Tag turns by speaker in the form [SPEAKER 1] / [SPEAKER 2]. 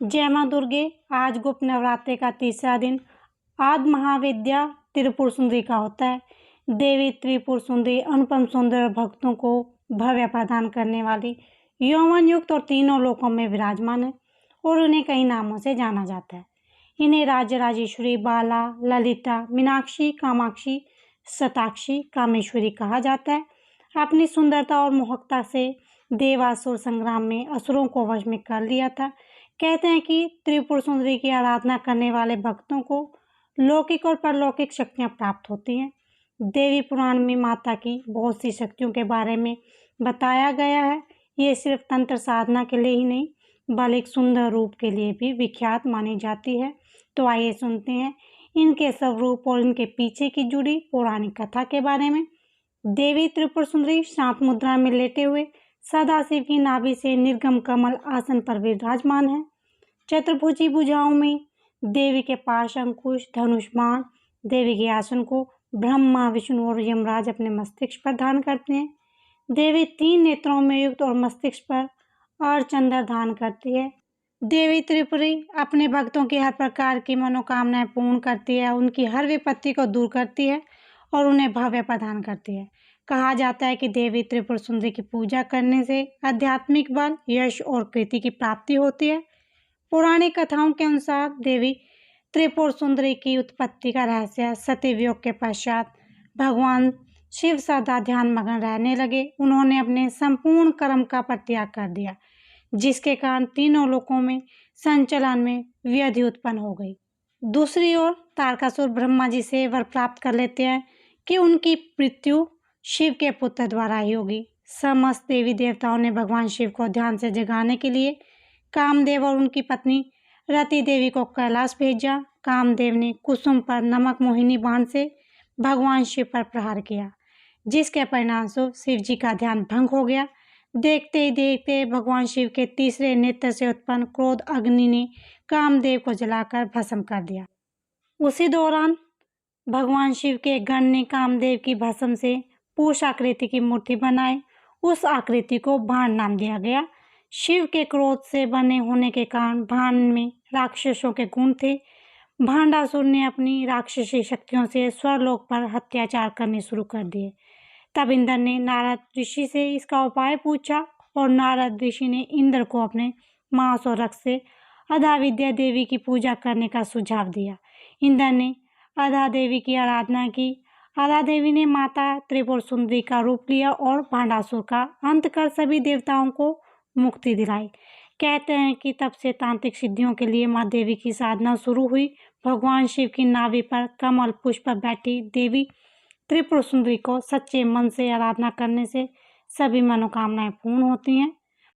[SPEAKER 1] जय माँ दुर्गे। आज गुप्त नवरात्रि का तीसरा दिन आदि महाविद्या त्रिपुर सुंदरी का होता है। देवी त्रिपुर सुंदरी अनुपम सुंदर भक्तों को भव्य प्रदान करने वाली यौवन युक्त और तीनों लोकों में विराजमान है और उन्हें कई नामों से जाना जाता है। इन्हें राजराजेश्वरी, बाला, ललिता, मीनाक्षी, कामाक्षी, शताक्षी, कामेश्वरी कहा जाता है। अपनी सुंदरता और मोहकता से देवासुर संग्राम में असुरों को वश में कर लिया था। कहते हैं कि त्रिपुर सुंदरी की आराधना करने वाले भक्तों को लौकिक और परलौकिक शक्तियां प्राप्त होती हैं। देवी पुराण में माता की बहुत सी शक्तियों के बारे में बताया गया है। ये सिर्फ तंत्र साधना के लिए ही नहीं बल्कि एक सुंदर रूप के लिए भी विख्यात मानी जाती है। तो आइए सुनते हैं इनके स्वरूप और इनके पीछे की जुड़ी पौराणिक कथा के बारे में। देवी त्रिपुर सुंदरी शांत मुद्रा में लेटे हुए सदाशिव की नाभि से निर्गम कमल आसन पर विराजमान है। चतुर्भुजी भुजाओं में देवी के पाश अंकुश धनुष बाण। देवी के आसन को ब्रह्मा, विष्णु और यमराज अपने मस्तिष्क पर धारण करते हैं। देवी 3 नेत्रों में युक्त और मस्तिष्क पर अर्धचंद्र धारण करती है। देवी त्रिपुरी अपने भक्तों की हर प्रकार की मनोकामनाएं पूर्ण करती है, उनकी हर विपत्ति को दूर करती है और उन्हें भव्य प्रदान करती है। कहा जाता है कि देवी त्रिपुर सुंदरी की पूजा करने से आध्यात्मिक बल, यश और कीर्ति की प्राप्ति होती है। पौराणिक कथाओं के अनुसार देवी त्रिपुर सुंदरी की उत्पत्ति का रहस्य सतयुग योग के पश्चात भगवान शिव सदा ध्यान मग्न रहने लगे। उन्होंने अपने संपूर्ण कर्म का परित्याग कर दिया, जिसके कारण तीनों लोकों में संचलन में व्यधि उत्पन्न हो गई। दूसरी ओर तारकासुर ब्रह्मा जी से वर प्राप्त कर लेते हैं कि उनकी मृत्यु शिव के पुत्र द्वारा ही होगी। समस्त देवी देवताओं ने भगवान शिव को ध्यान से जगाने के लिए कामदेव और उनकी पत्नी रति देवी को कैलाश भेजा। कामदेव ने कुसुम पर नमक मोहिनी बाण से भगवान शिव पर प्रहार किया, जिसके परिणामस्वरूप शिव जी का ध्यान भंग हो गया। देखते ही देखते भगवान शिव के तीसरे नेत्र से उत्पन्न क्रोध अग्नि ने कामदेव को जलाकर भस्म कर दिया। उसी दौरान भगवान शिव के गण ने कामदेव की भस्म से पुरुष आकृति की मूर्ति बनाई। उस आकृति को भांड नाम दिया गया। शिव के क्रोध से बने होने के कारण भांड में राक्षसों के गुण थे। भांडासुर ने अपनी राक्षसी शक्तियों से स्वर्गलोक पर अत्याचार करने शुरू कर दिए। तब इंद्र ने नारद ऋषि से इसका उपाय पूछा और नारद ऋषि ने इंद्र को अपने मांस और रक्त से अधा विद्या देवी की पूजा करने का सुझाव दिया। इंद्र ने अधा देवी की आराधना की। अधा देवी ने माता त्रिपुर सुंदरी का रूप लिया और भांडासुर का अंत कर सभी देवताओं को मुक्ति दिलाई। कहते हैं कि तब से तांत्रिक सिद्धियों के लिए माँ देवी की साधना शुरू हुई। भगवान शिव की नाभि पर कमल पुष्प पर बैठी देवी त्रिपुर सुंदरी को सच्चे मन से आराधना करने से सभी मनोकामनाएं पूर्ण होती हैं।